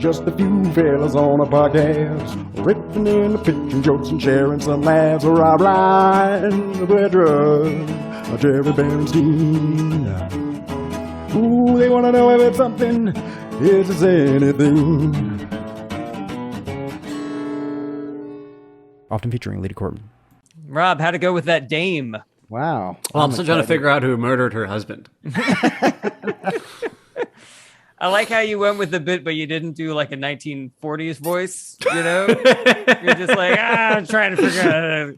Just a few fellas on a podcast, riffing in the pitching jokes and sharing some laughs. Rob Ryan, Pedro, Jerry Bernstein. Ooh, they want to know if it's something, if it's anything. Often featuring Leedy Corbin. Rob, how'd it go with that dame? Wow. Well, I'm still trying to figure out who murdered her husband. I like how you went with the bit, but you didn't do like a 1940s voice, you know? You're just like, I'm trying to figure out how to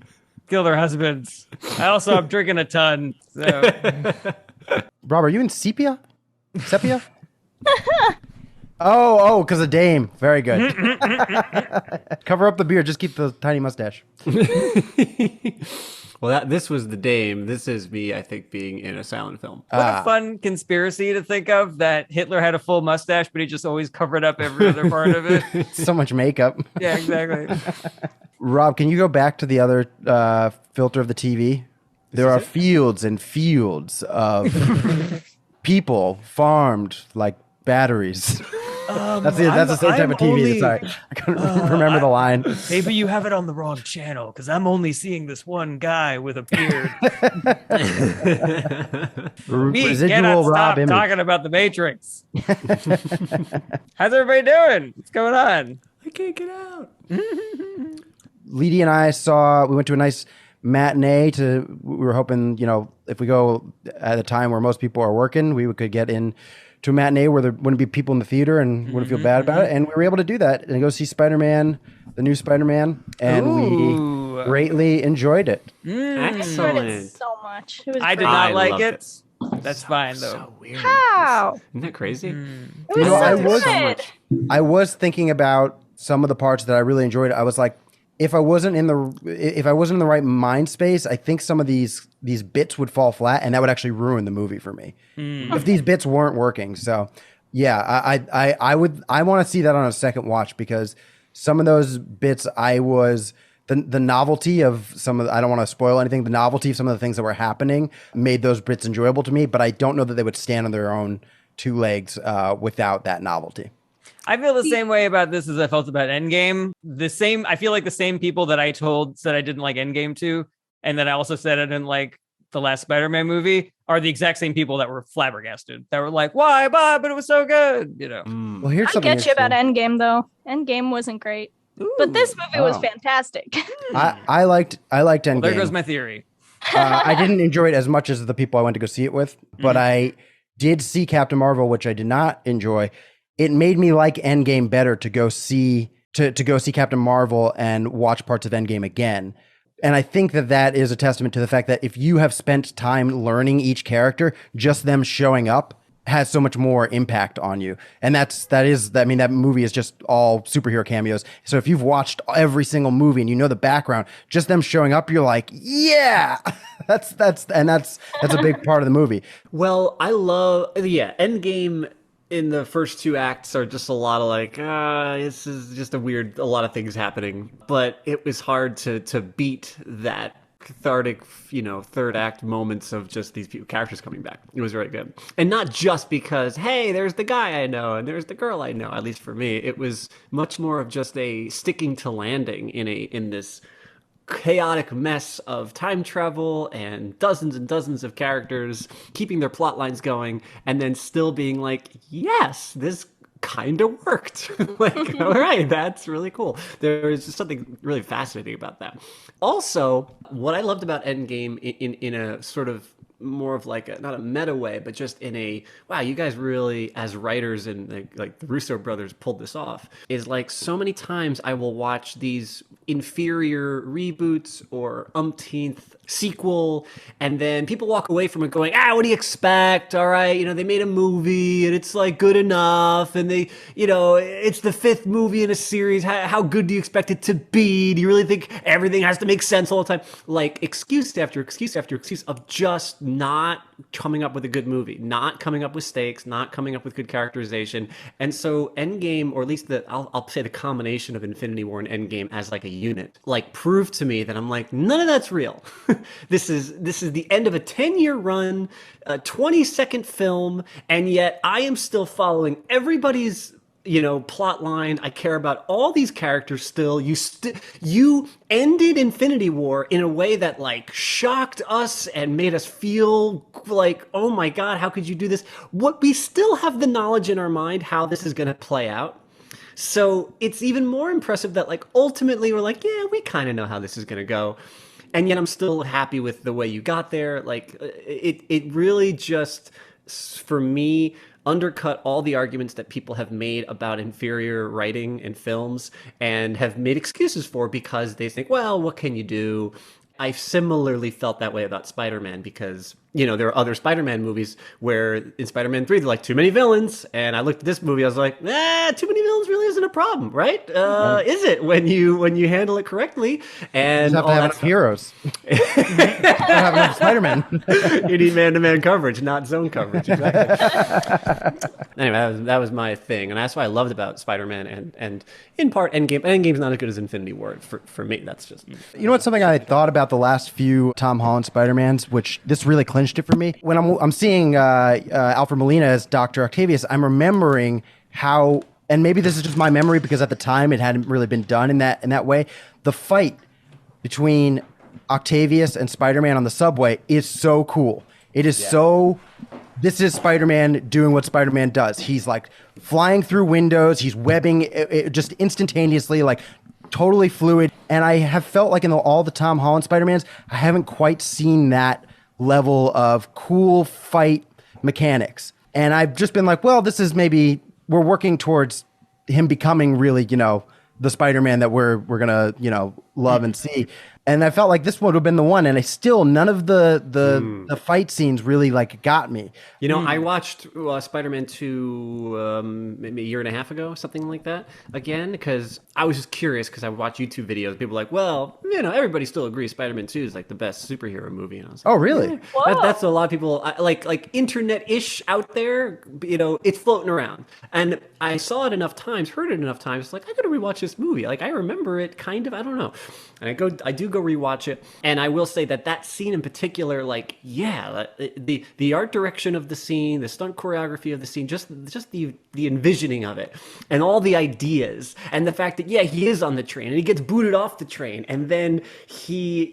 kill their husbands. I'm drinking a ton. So. Rob, are you in sepia? Sepia? Oh, because of Dame. Very good. Cover up the beard. Just keep the tiny mustache. Well, this was the Dame. This is me, I think, being in a silent film. What a fun conspiracy to think of, that Hitler had a full mustache, but he just always covered up every other part of it. So much makeup. Yeah, exactly. Rob, can you go back to the other filter of the TV? There are fields and fields of people farmed like batteries. That's the same type of TV. Sorry, I couldn't remember the line. Maybe you have it on the wrong channel, because I'm only seeing this one guy with a beard. We cannot stop talking about the Matrix. How's everybody doing? What's going on? I can't get out. Leedy and I we went to a nice matinee. We were hoping, if we go at a time where most people are working, we could get in to a matinee where there wouldn't be people in the theater and wouldn't feel bad about it. And we were able to do that and go see Spider-Man, the new Spider-Man. And we greatly enjoyed it. Excellent. I enjoyed it so much. It was I did great. not like it. It. That's fine, though. So weird. How? Isn't that crazy? It was so good. I was thinking about some of the parts that I really enjoyed. I was like, if I wasn't in the right mind space, I think some of these bits would fall flat, and that would actually ruin the movie for me if these bits weren't working. So, yeah, I want to see that on a second watch, because some of those bits the novelty of some of I don't want to spoil anything. The novelty of some of the things that were happening made those bits enjoyable to me, but I don't know that they would stand on their own two legs without that novelty. I feel the same way about this as I felt about Endgame. I feel like the same people that I said I didn't like Endgame to, and that I also said I didn't like the last Spider-Man movie, are the exact same people that were flabbergasted. That were like, why, but it was so good, Well, here's I something get you about Endgame, though. Endgame wasn't great. But this movie was fantastic. I liked Endgame. Well, there goes my theory. I didn't enjoy it as much as the people I went to go see it with, but I did see Captain Marvel, which I did not enjoy. It made me like Endgame better to go see Captain Marvel and watch parts of Endgame again. And I think that is a testament to the fact that if you have spent time learning each character, just them showing up has so much more impact on you. And that movie is just all superhero cameos. So if you've watched every single movie and you know the background, just them showing up, you're like, yeah, that's a big part of the movie. Well, Endgame in the first two acts are just a lot of like, this is just a lot of things happening. But it was hard to beat that cathartic, third act moments of just these characters coming back. It was very good. And not just because, hey, there's the guy I know and there's the girl I know, at least for me. It was much more of just a sticking to landing in this chaotic mess of time travel and dozens of characters keeping their plot lines going, and then still being like, yes, this kind of worked. Like, all right, that's really cool. There is just something really fascinating about that. Also, what I loved about Endgame in a sort of more of like not a meta way, but just in a, wow, you guys really, as writers and like the Russo brothers pulled this off, is like so many times I will watch these inferior reboots or umpteenth sequel, and then people walk away from it going, what do you expect? All right, they made a movie and it's like good enough, and they, it's the fifth movie in a series. How good do you expect it to be? Do you really think everything has to make sense all the time? Like excuse after excuse after excuse of just not coming up with a good movie, not coming up with stakes, not coming up with good characterization. And so Endgame, or at least I'll say the combination of Infinity War and Endgame as like a unit, like proved to me that I'm like, none of that's real. This is the end of a 10-year run, a 20-second film, and yet I am still following everybody's plot line. I care about all these characters still. You ended Infinity War in a way that like shocked us and made us feel like, oh my God, how could you do this? We still have the knowledge in our mind how this is going to play out. So it's even more impressive that like ultimately we're like, yeah, we kind of know how this is going to go. And yet I'm still happy with the way you got there. Like it really just, for me, undercut all the arguments that people have made about inferior writing in films and have made excuses for because they think, well, what can you do? I similarly felt that way about Spider-Man because, there are other Spider-Man movies where in Spider-Man 3, they're like, too many villains. And I looked at this movie, I was like, too many villains really isn't a problem, right? Is it when you handle it correctly? And you just have to have enough heroes. You don't have enough Spider-Man. You need man-to-man coverage, not zone coverage. Exactly. Anyway, that was my thing. And that's what I loved about Spider-Man and in part, Endgame. Endgame's not as good as Infinity War for me. That's just... You know what's something I thought about the last few Tom Holland Spider-Mans, which this really clinched it for me? When I'm seeing Alfred Molina as Dr. Octavius, I'm remembering how, and maybe this is just my memory because at the time it hadn't really been done in that way, the fight between Octavius and Spider-Man on the subway is so cool. It is so... This is Spider-Man doing what Spider-Man does. He's like flying through windows. He's webbing it just instantaneously, like totally fluid. And I have felt like in all the Tom Holland Spider-Mans, I haven't quite seen that level of cool fight mechanics. And I've just been like, well, this is maybe we're working towards him becoming really, the Spider-Man that we're going to, love and see. And I felt like this would have been the one, and none of the fight scenes really like got me. I watched Spider-Man 2 maybe a year and a half ago, something like that, again, because I was just curious because I would watch YouTube videos. People were like, well, everybody still agrees Spider-Man 2 is like the best superhero movie. And I was like, oh, really? Yeah. That's a lot of people, like internet-ish out there, it's floating around. And I saw it enough times, heard it enough times, it's like, I got to rewatch this movie. Like, I remember it kind of, I don't know. And I do go rewatch it, and I will say that scene in particular, like, the art direction of the scene, the stunt choreography of the scene, just the envisioning of it, and all the ideas, and the fact that he is on the train, and he gets booted off the train, and then he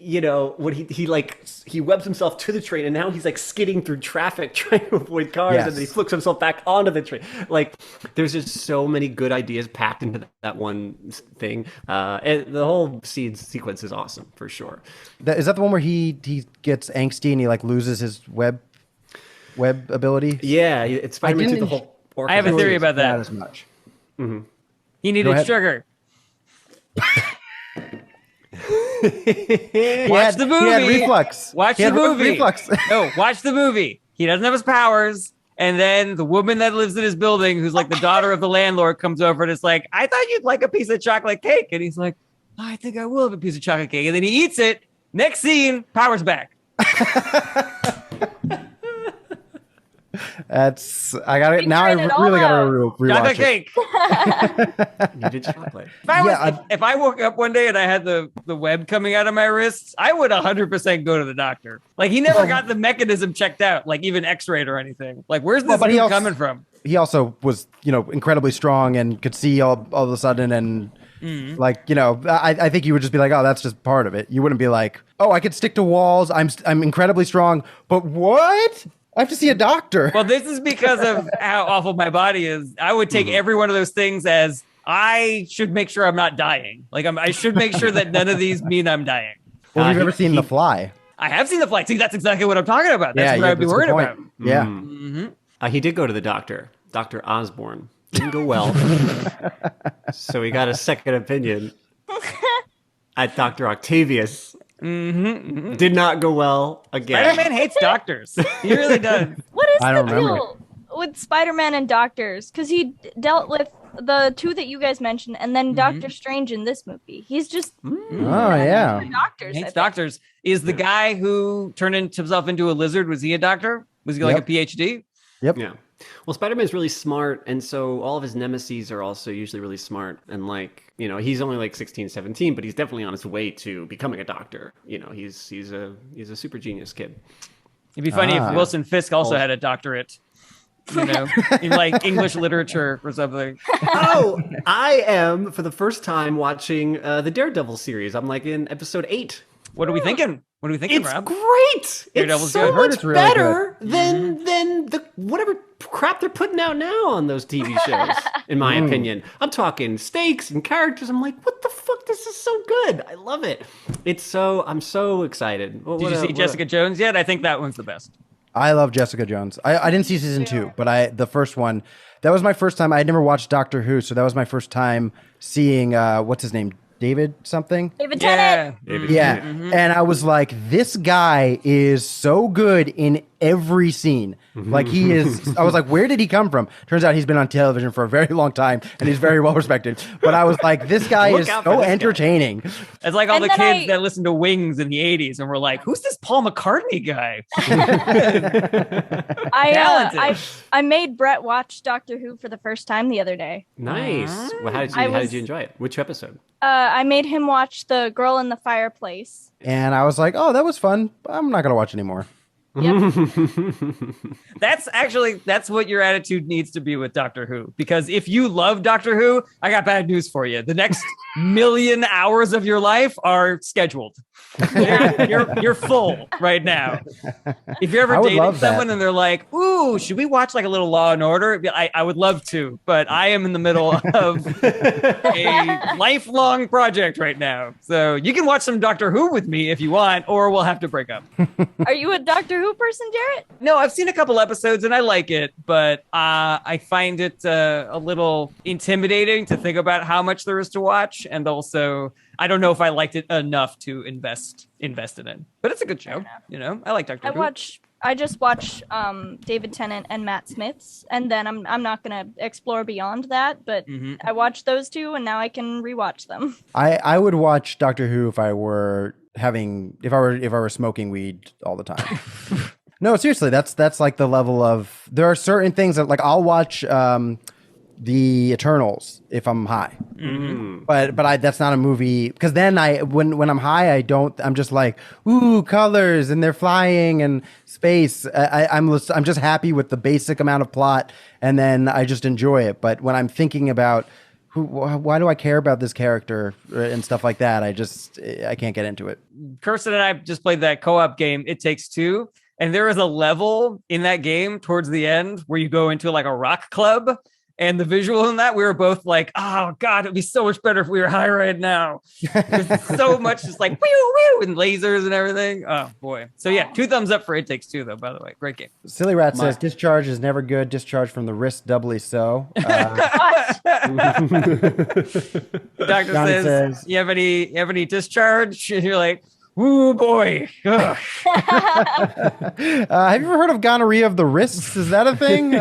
when he webs himself to the train, and now he's like skidding through traffic trying to avoid cars, and then he flicks himself back onto the train. Like, there's just so many good ideas packed into that one thing, and the whole sequence is awesome for sure. Is that the one where he gets angsty and he like loses his web ability? Yeah, it's Spider-Man 2 the whole. I have a theory about that. Not as much. Mm-hmm. He needed sugar. Watch the movie. He had reflux. Watch the movie. Reflux. No, watch the movie. He doesn't have his powers. And then the woman that lives in his building, who's like the daughter of the landlord, comes over and is like, I thought you'd like a piece of chocolate cake. And he's like, I think I will have a piece of chocolate cake. And then he eats it. Next scene, powers back. That's I got it now. I really got to rewatch chocolate cake. You did chocolate. If I woke up one day and I had the web coming out of my wrists, I would 100% go to the doctor. Like, he never got the mechanism checked out, like even X-rayed or anything. Like, where's this coming from? He also was, incredibly strong and could see all of a sudden, and I think you would just be like, oh, that's just part of it. You wouldn't be like, oh, I could stick to walls. I'm incredibly strong, but what? I have to see a doctor. Well, this is because of how awful my body is. I would take every one of those things as I should make sure I'm not dying. Like, I should make sure that none of these mean I'm dying. Well, have you ever seen The Fly? I have seen The Fly. See, that's exactly what I'm talking about. That's what I'd be worried about. Yeah. Mm-hmm. He did go to the doctor, Dr. Osborne. Didn't go well. So he got a second opinion at Dr. Octavius. Did not go well again. Spider-Man hates doctors. He really does. What is the deal with Spider-Man and doctors? Because he dealt with the two that you guys mentioned, and then Doctor Strange in this movie. He's just doctors. He hates doctors. Is the guy who turned himself into a lizard? Was he a doctor? Was he like a PhD? Yep. Yeah. Well, Spider-Man's really smart, and so all of his nemesis are also usually really smart. And he's only like 16, 17, but he's definitely on his way to becoming a doctor. He's a super genius kid. It'd be funny if Wilson Fisk also had a doctorate. you know, in like English literature or something. Oh, I am for the first time watching the Daredevil series. I'm like in episode 8. What are we thinking? What are we thinking, It's Rob? great. Daredevil's It's so good. much It's really better than the whatever crap they're putting out now on those TV shows. In my opinion, I'm talking stakes and characters. I'm like, what the fuck? This is so good. I love it. I'm so excited. Did you see Jessica Jones yet? I think that one's the best. I love Jessica Jones. I didn't see season 2, but the first one, that was my first time. I had never watched Doctor Who, so that was my first time seeing what's his name? David something? David Tennant. Yeah. And I was like, this guy is so good in every scene. Like he is, I was like, where did he come from? Turns out he's been on television for a very long time and he's very well respected. But I was like, this guy is so entertaining. It's like all the kids that listened to Wings in the 80s and were like, who's this Paul McCartney guy? I made Brett watch Doctor Who for the first time the other day. Nice. Well, how did you enjoy it? Which episode? I made him watch The Girl in the Fireplace. And I was like, oh, that was fun. I'm not going to watch anymore. Yep. That's what your attitude needs to be with Doctor Who. Because if you love Doctor Who, I got bad news for you. The next million hours of your life are scheduled. You're full right now. If you're ever dating someone and they're like, ooh, should we watch like a little Law and Order? I would love to, but I am in the middle of a lifelong project right now. So you can watch some Doctor Who with me if you want, or we'll have to break up. Are you a Doctor Who person, Jarret? No, I've seen a couple episodes and I like it, but I find it a little intimidating to think about how much there is to watch, and also I don't know if I liked it enough to invest in it. But it's a good show, you know. I like Doctor Who. I just watch David Tennant and Matt Smith's, and then I'm not gonna explore beyond that. But I watched those two, and now I can rewatch them. I would watch Doctor Who if I were smoking weed all the time. No, seriously, that's like the level of, there are certain things that like I'll watch the Eternals if I'm high. But that's not a movie, because then when I'm high I'm just like, ooh, colors and they're flying and space. I'm just happy with the basic amount of plot, and then I just enjoy it. But when I'm thinking about why do I care about this character and stuff like that, I can't get into it. Kirsten and I just played that co-op game, It Takes Two. And there is a level in that game towards the end where you go into like a rock club, and the visual in that, we were both like, oh God, it'd be so much better if we were high right now. There's so much just like, whew, whew, and lasers and everything. Oh boy. So yeah, 2 thumbs up for It Takes Two though, by the way. Great game. Silly Rat says, discharge is never good. Discharge from the wrist doubly so. Doctor says, you have any discharge? And you're like, ooh, boy. Have you ever heard of gonorrhea of the wrists? Is that a thing?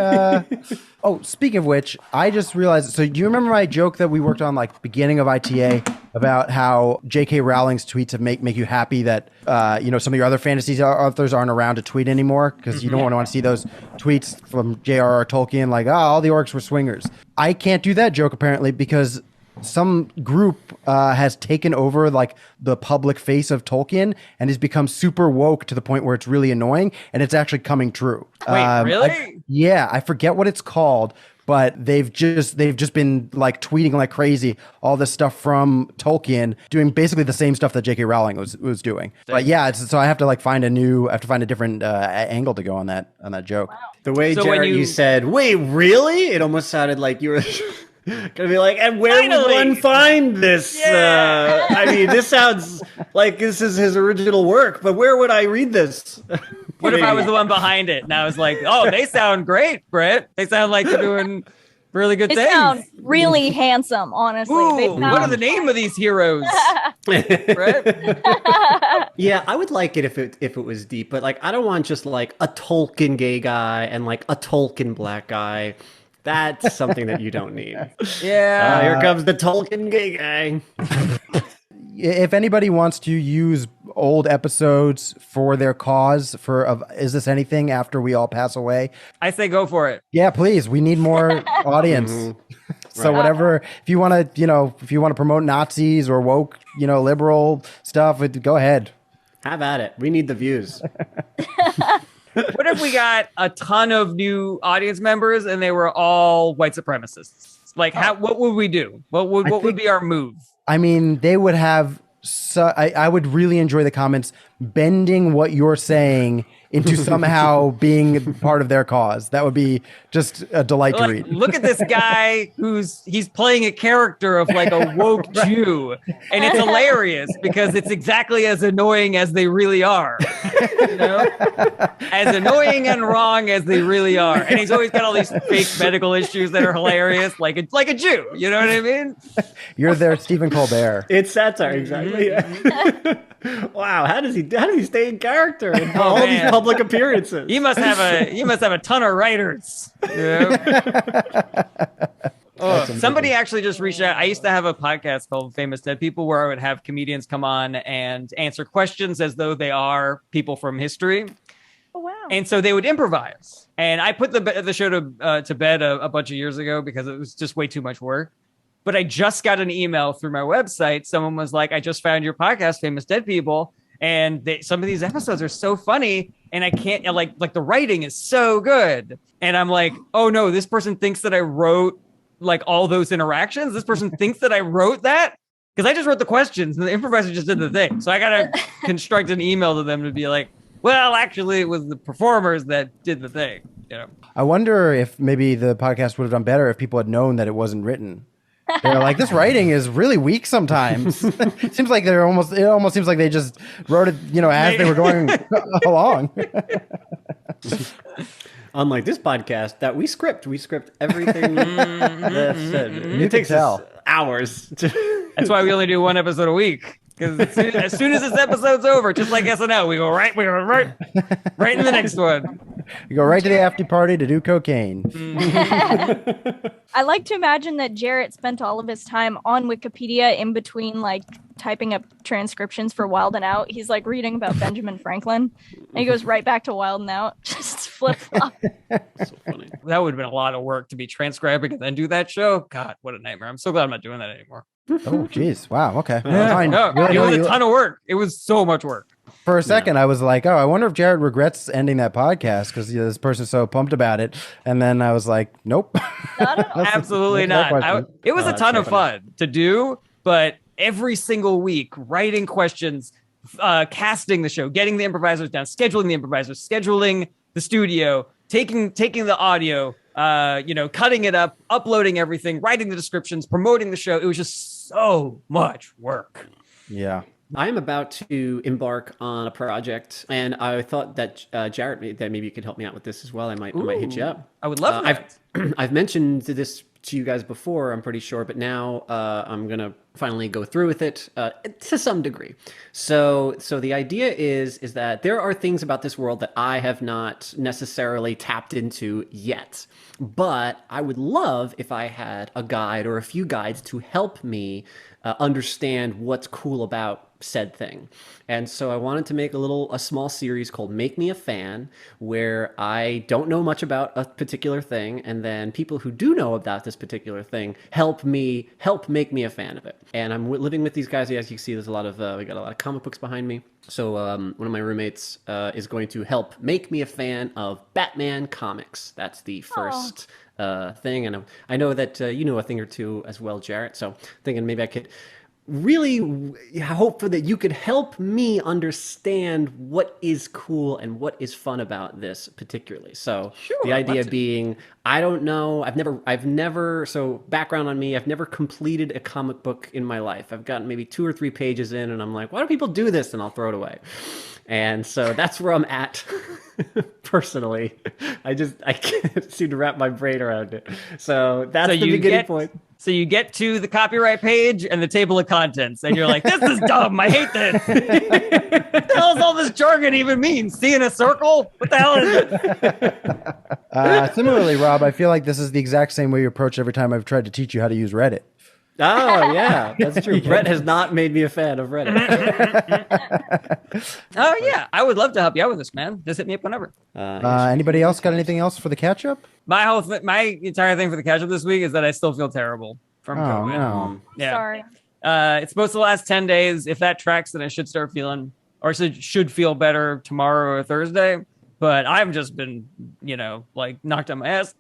Oh, speaking of which, I just realized, so do you remember my joke that we worked on like beginning of ITA about how J.K. Rowling's tweets have make you happy that, some of your other fantasy authors aren't around to tweet anymore because you don't want to see those tweets from J.R.R. Tolkien like, all the orcs were swingers. I can't do that joke apparently because some group has taken over like the public face of Tolkien and has become super woke to the point where it's really annoying, and it's actually coming true. Wait, really? I forget what it's called, but they've just been like tweeting like crazy all this stuff from Tolkien, doing basically the same stuff that J.K. Rowling was doing. But yeah, so I have to like find a different angle to go on that joke. Wow. The way Jarret, you said, "Wait, really?" It almost sounded like you were gonna be like, and where would one find this? Yeah. I mean, this sounds like this is his original work, but where would I read this? What if I was the one behind it? And I was like, oh, they sound great, Brett. They sound like they're doing really good things. They sound really handsome, honestly. Ooh, what are the name of these heroes? Brett? Yeah, I would like it if it was deep, but like I don't want just like a Tolkien gay guy and like a Tolkien black guy. That's something that you don't need. Yeah. Here comes the Tolkien gay guy. If anybody wants to use old episodes for their cause Is This Anything after we all pass away, I say go for it. Yeah, please. We need more audience. So whatever, if you want to promote Nazis or woke, liberal stuff, go ahead. Have at it. We need the views. What if we got a ton of new audience members and they were all white supremacists? Like, what would we do? What would be our move? I mean, they would have. I would really enjoy the comments bending what you're saying into somehow being part of their cause. That would be just a delight to read. Look at this guy he's playing a character of like a woke Jew, and it's hilarious because it's exactly as annoying as they really are. You know? As annoying and wrong as they really are. And he's always got all these fake medical issues that are hilarious, like a Jew. You know what I mean? You're their Stephen Colbert. It's satire, exactly. Yeah. Wow, how does he stay in character in all these public appearances? He must have a ton of writers. Somebody actually just reached out. I used to have a podcast called Famous Dead People where I would have comedians come on and answer questions as though they are people from history. Oh, wow. And so they would improvise. And I put the show to bed a bunch of years ago because it was just way too much work. But I just got an email through my website. Someone was like, I just found your podcast, Famous Dead People. And some of these episodes are so funny. And I can't, like the writing is so good. And I'm like, oh no, this person thinks that I wrote like all those interactions. This person thinks that I wrote that because I just wrote the questions and the improviser just did the thing. So I got to construct an email to them to be like, well, actually it was the performers that did the thing. You know? I wonder if maybe the podcast would have done better if people had known that it wasn't written. They're like, this writing is really weak sometimes. It seems like it almost seems like they just wrote it, as they were going along. Unlike this podcast that we script everything that's said. It takes us hours. That's why we only do one episode a week. Because as soon as this episode's over, just like SNL, we go right in the next one. You go right to the after party to do cocaine. I like to imagine that Jarret spent all of his time on Wikipedia in between like typing up transcriptions for Wild 'N Out. He's like reading about Benjamin Franklin and he goes right back to Wild 'N Out. Just flip flop. So funny. That would have been a lot of work to be transcribing and then do that show. God, what a nightmare. I'm so glad I'm not doing that anymore. Oh, geez. Wow. Okay. Fine. No, it was a ton of work. It was so much work. For a second, I was like, oh, I wonder if Jarret regrets ending that podcast because this person's so pumped about it. And then I was like, nope. Not at all. Absolutely not. It was a ton of fun to do, but every single week, writing questions, casting the show, getting the improvisers down, scheduling the improvisers, scheduling the studio, taking the audio, cutting it up, uploading everything, writing the descriptions, promoting the show. It was just so much work. Yeah. I'm about to embark on a project, and I thought that Jarret, that maybe you could help me out with this as well. I might hit you up. I would love that. I've mentioned this to you guys before, I'm pretty sure, but now I'm gonna finally go through with it to some degree. So the idea is that there are things about this world that I have not necessarily tapped into yet, but I would love if I had a guide or a few guides to help me understand what's cool about said thing. And so I wanted to make a small series called Make Me a Fan, where I don't know much about a particular thing, and then people who do know about this particular thing help make me a fan of it. And I'm living with these guys. As you can see, there's we got a lot of comic books behind me. So one of my roommates is going to help make me a fan of Batman comics. That's the first thing. And I know that you know a thing or two as well, Jarret. So I'm thinking maybe I could really hope for that you could help me understand what is cool and what is fun about this particularly. So the idea being, I don't know, I've never, so background on me, I've never completed a comic book in my life. I've gotten maybe 2 or 3 pages in and I'm like, why do people do this? And I'll throw it away. And so that's where I'm at personally. I can't seem to wrap my brain around it. So that's the beginning point. So you get to the copyright page and the table of contents, and you're like, this is dumb. I hate this. What the hell does all this jargon even mean? See in a circle? What the hell is it? Similarly, Rob, I feel like this is the exact same way you approach every time I've tried to teach you how to use Reddit. Oh, yeah, that's true. Brett has not made me a fan of Reddit. Oh, yeah. I would love to help you out with this, man. Just hit me up whenever. Anybody else got anything else for the catch-up? My entire thing for the catch-up this week is that I still feel terrible from COVID. No. Yeah. Sorry. It's supposed to last 10 days. If that tracks, then I should start feeling, or should feel better tomorrow or Thursday. But I've just been, like knocked on my ass,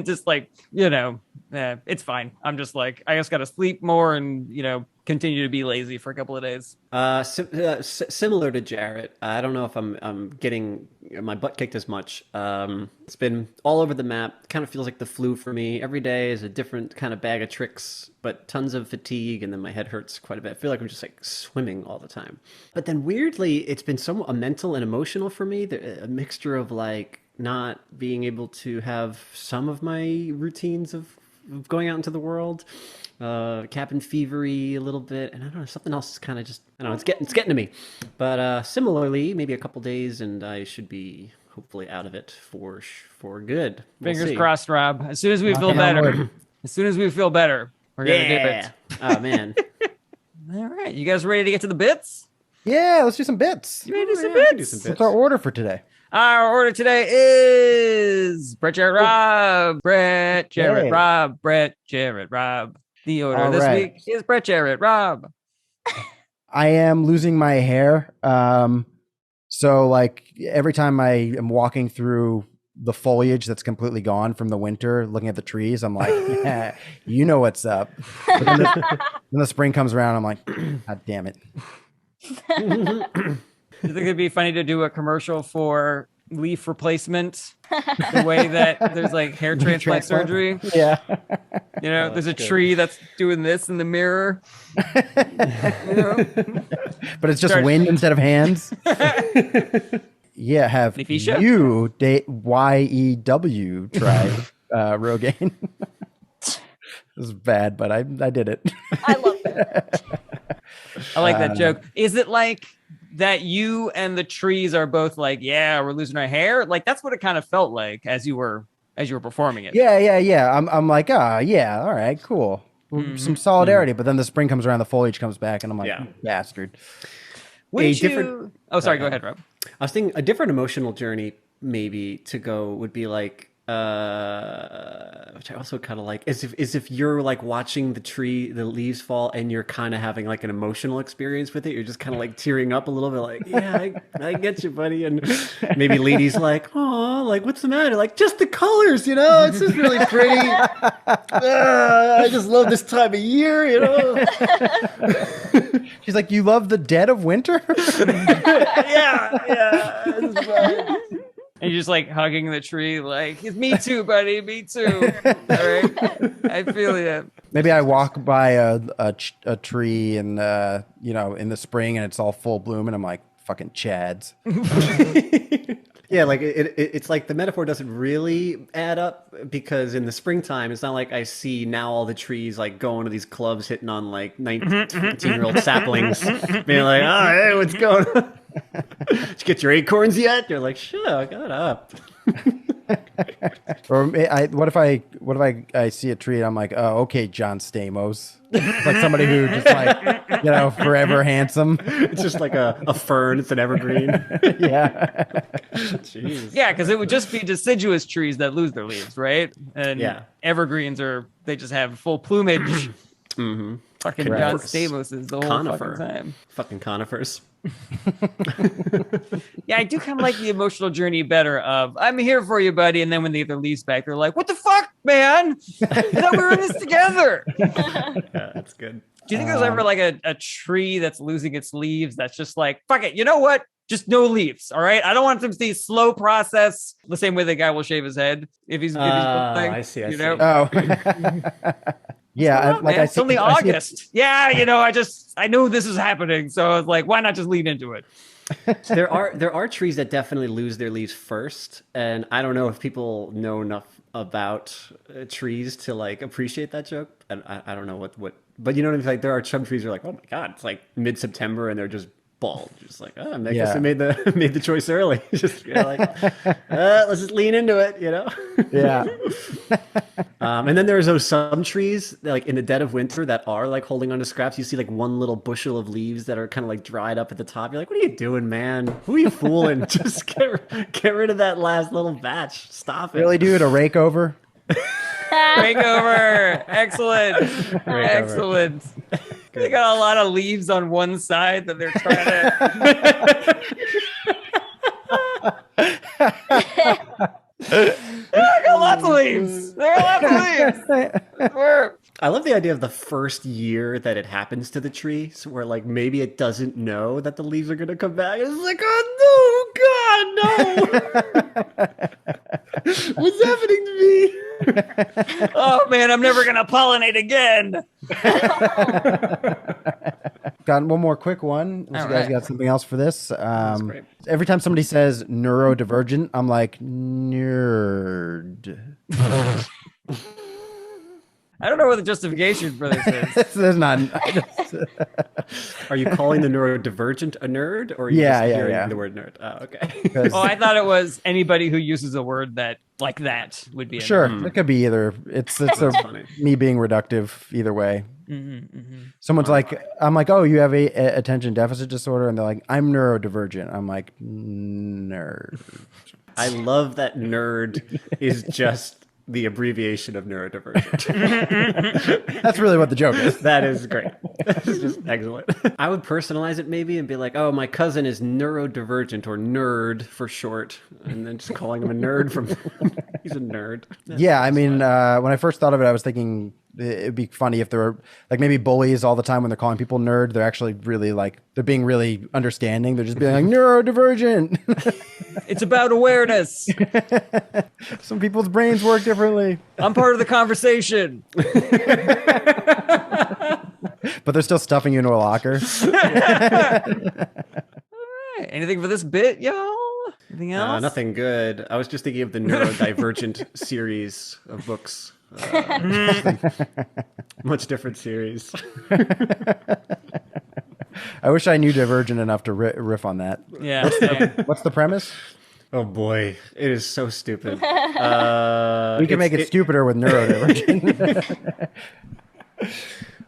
just like, it's fine. I'm just like, I just got to sleep more and, continue to be lazy for a couple of days. Similar to Jarret, I don't know if I'm getting my butt kicked as much. It's been all over the map. Kind of feels like the flu for me. Every day is a different kind of bag of tricks, but tons of fatigue, and then my head hurts quite a bit. I feel like I'm just like swimming all the time. But then weirdly, it's been somewhat mental and emotional for me. A mixture of like not being able to have some of my routines of going out into the world. Cabin fevery a little bit, and I don't know, something else is kind of just, I don't know, it's getting to me. But similarly, maybe a couple days and I should be hopefully out of it for good. Fingers crossed, Rob. As soon as we feel better, we're gonna do it. Oh man. All right, you guys ready to get to the bits? Yeah, let's do some bits. You ready to do some bits? What's our order for today? Our order today is Brett, Jarret, Rob. Brett, Jarret, Rob. Brett, Jarret, Rob. The order this week is Brett, Jarret, Rob. I am losing my hair. So like every time I am walking through the foliage that's completely gone from the winter, looking at the trees, I'm like, yeah, you know what's up. But then the spring comes around, I'm like, God damn it. You think it'd be funny to do a commercial for leaf replacement? The way that there's like hair transplant surgery. Yeah. There's a tree that's doing this in the mirror. But it's just wind instead of hands. Yeah, have you YEW tried Rogaine? This is bad, but I did it. I love it. I like that joke. Is it like that you and the trees are both like, yeah, we're losing our hair? Like that's what it kind of felt like as you were performing it. Yeah. I'm like, yeah, all right, cool. Mm-hmm. Some solidarity, but then the spring comes around, the foliage comes back, and I'm like, bastard. Go ahead, Rob. I was thinking a different emotional journey maybe to go would be like, which I also kind of like, is if you're like watching the leaves fall and you're kind of having like an emotional experience with it. You're just kind of like tearing up a little bit, like, yeah, I get you, buddy. And maybe Leedy's like, oh, like what's the matter? Like just the colors, it's just really pretty. I just love this time of year, She's like, you love the dead of winter? yeah. And you're just like hugging the tree, like, me too, buddy, me too. All right, I feel you. Maybe I walk by a tree and in the spring and it's all full bloom, and I'm like, fucking Chads. Yeah, like it's like the metaphor doesn't really add up, because in the springtime, it's not like I see now all the trees like going to these clubs hitting on like 19-year-old saplings, being like, oh, hey, what's going on? Did you get your acorns yet? You're like, shut up, got up. Or what if I see a tree and I'm like, oh, okay, John Stamos. Like somebody who just like, forever handsome. It's just like a fern. It's an evergreen. Yeah. Jeez. Yeah, because it would just be deciduous trees that lose their leaves, right? And evergreens they just have full plumage. Mm-hmm. Fucking John Stamos is the whole fucking time. Fucking conifers. Yeah, I do kind of like the emotional journey better of I'm here for you, buddy, and then when they get their leaves back, they're like, what the fuck, man? I thought we were in this together. Yeah, that's good. Do you think there's ever like a tree that's losing its leaves that's just like, fuck it, you know what? Just no leaves, all right? I don't want them to see slow process the same way the guy will shave his head if he's I see. Oh. Yeah, it's only August. I knew this is happening, so I was like, why not just lean into it? There are trees that definitely lose their leaves first, and I don't know if people know enough about trees to like appreciate that joke. And I don't know what, but you know what I mean? Like there are some trees that are like, oh my god, it's like mid-September and they're just bald, just like, I guess I made the choice early. Just let's just lean into it, Yeah. And then there's some trees that, like in the dead of winter, that are like holding onto scraps. You see like one little bushel of leaves that are kind of like dried up at the top. You're like, what are you doing, man? Who are you fooling? Just get rid of that last little batch. Stop it. Really, dude, a rake over? Rake over. Excellent. Excellent. They got a lot of leaves on one side that they're trying to. There are lots of leaves. There are lots of leaves. Where? I love the idea of the first year that it happens to the tree, so where like maybe it doesn't know that the leaves are gonna come back. It's like, oh no, God, no! What's happening to me? Oh man, I'm never gonna pollinate again. Got one more quick one. Unless you guys got something else for this. Every time somebody says neurodivergent, I'm like, nerd. I don't know what the justification for this is. There's none. Are you calling the neurodivergent a nerd, or are you just hearing the word nerd? Oh, okay. Oh, I thought it was anybody who uses a word that like that would be a Sure, nerd. it could be either. It's funny. Me being reductive either way. Someone's like, I'm like, oh, you have a attention deficit disorder, and they're like, I'm neurodivergent. I'm like, nerd. I love that nerd is just the abbreviation of neurodivergent. That's really what the joke is. That is great. That's just excellent. I would personalize it maybe and be like, oh, my cousin is neurodivergent, or nerd for short, and then just calling him a nerd from he's a nerd. Yeah, I mean, when I first thought of it, I was thinking it'd be funny if there were like maybe bullies all the time when they're calling people nerd. They're actually really like, they're being really understanding. They're just being like neurodivergent. It's about awareness. Some people's brains work differently. I'm part of the conversation. But they're still stuffing you into a locker. All right. Anything for this bit, y'all? Anything else? Nothing good. I was just thinking of the neurodivergent series of books. Much different series. I wish I knew Divergent enough to riff on that. Yeah. What's the premise? Oh boy, it is so stupid. We can make it stupider with neurodivergent.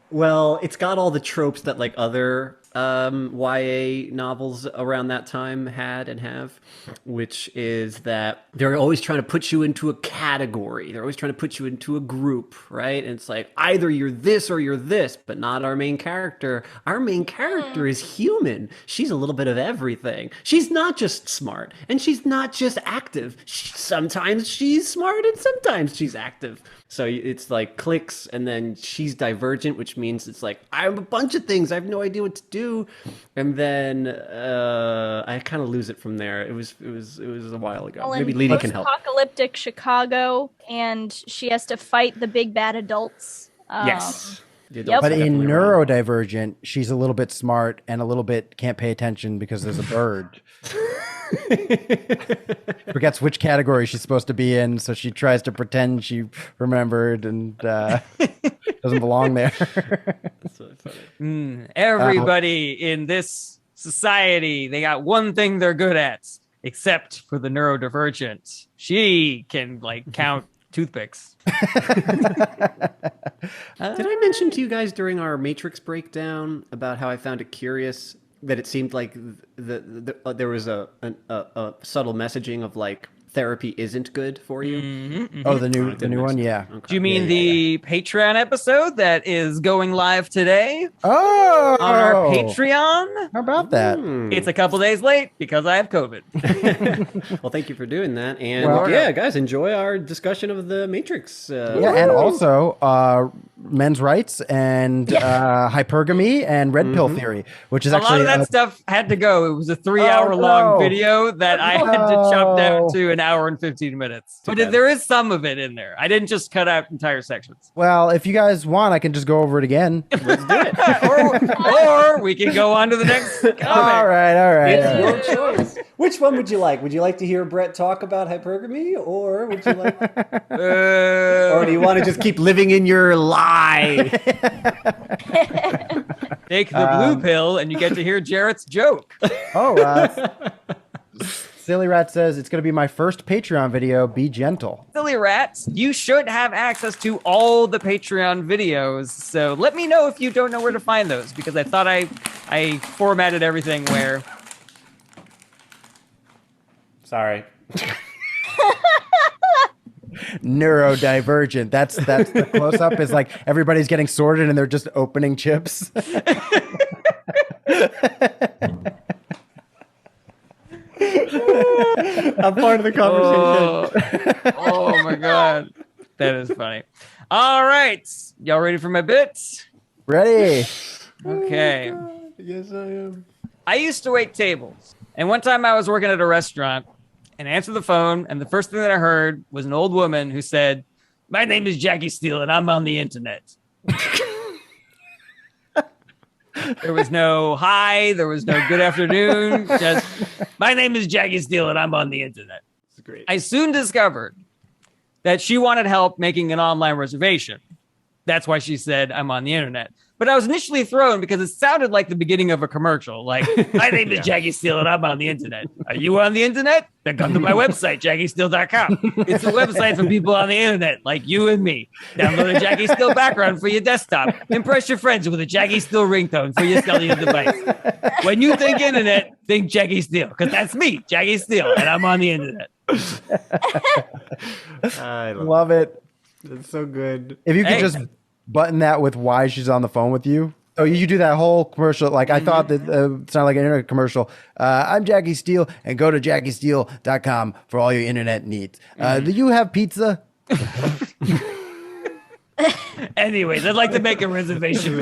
Well, it's got all the tropes that like other YA novels around that time had and have, which is that they're always trying to put you into a category. They're always trying to put you into a group, right? And it's like either you're this or you're this, but not our main character. Our main character is human. She's a little bit of everything. She's not just smart, and she's not just active. Sometimes she's smart and sometimes she's active. So it's like clicks, and then she's divergent, which means it's like, I'm a bunch of things. I have no idea what to do. And then I kind of lose it from there. It was a while ago. Maybe Leedy can help. Apocalyptic Chicago, and she has to fight the big bad adults. Yes. But in neurodivergent, she's a little bit smart and a little bit can't pay attention because there's a bird. Forgets which category she's supposed to be in, so she tries to pretend she remembered and doesn't belong there. That's really funny. Everybody in this society, they got one thing they're good at, except for the neurodivergent. She can like count toothpicks. Did I mention to you guys during our Matrix breakdown about how I found it curious that it seemed like there was a subtle messaging of like therapy isn't good for you? Oh, the new one, yeah. Do you mean the Patreon episode that is going live today? Oh, on our Patreon? How about that? It's a couple days late because I have COVID. Well, thank you for doing that. And guys, enjoy our discussion of the Matrix. And also men's rights and hypergamy and red pill theory, which is actually a lot of that stuff had to go. It was a 3-hour long video that I had to chop down to an hour and 15 minutes. But there is some of it in there. I didn't just cut out entire sections. Well, if you guys want, I can just go over it again. Let's do it. or we can go on to the next comic. All right. It's your choice. Which one would you like? Would you like to hear Brett talk about hypergamy, or would you like, or do you want to just keep living in your lie? Take the blue pill, and you get to hear Jarrett's joke. Silly Rat says, it's going to be my first Patreon video. Be gentle. Silly Rats, you should have access to all the Patreon videos. So let me know if you don't know where to find those, because I thought I formatted everything where... Sorry. Neurodivergent. That's the close up is like everybody's getting sorted and they're just opening chips. I'm part of the conversation. Oh my god, that is funny. All right, y'all ready for my bits? Ready? Okay. Yes, I am. I used to wait tables, and one time I was working at a restaurant and answered the phone, and the first thing that I heard was an old woman who said, "My name is Jackie Steele, and I'm on the internet." There was no hi, there was no good afternoon, just, "My name is Jackie Steele, and I'm on the internet." It's great. I soon discovered that she wanted help making an online reservation. That's why she said, "I'm on the internet." But I was initially thrown because it sounded like the beginning of a commercial. Like, "My name is Jackie Steele and I'm on the internet. Are you on the internet? Then come to my website, JackieSteele.com. It's a website for people on the internet, like you and me. Download a Jackie Steele background for your desktop. Impress your friends with a Jackie Steele ringtone for your cellular device. When you think internet, think Jackie Steele, because that's me, Jackie Steele, and I'm on the internet." I Love it. It's so good. If you could just button that with why she's on the phone with you. Oh, you do that whole commercial. Like I thought that it sounded like an internet commercial. I'm Jackie Steele, and go to JackieSteele.com for all your internet needs. Do you have pizza? Anyways, I'd like to make a reservation.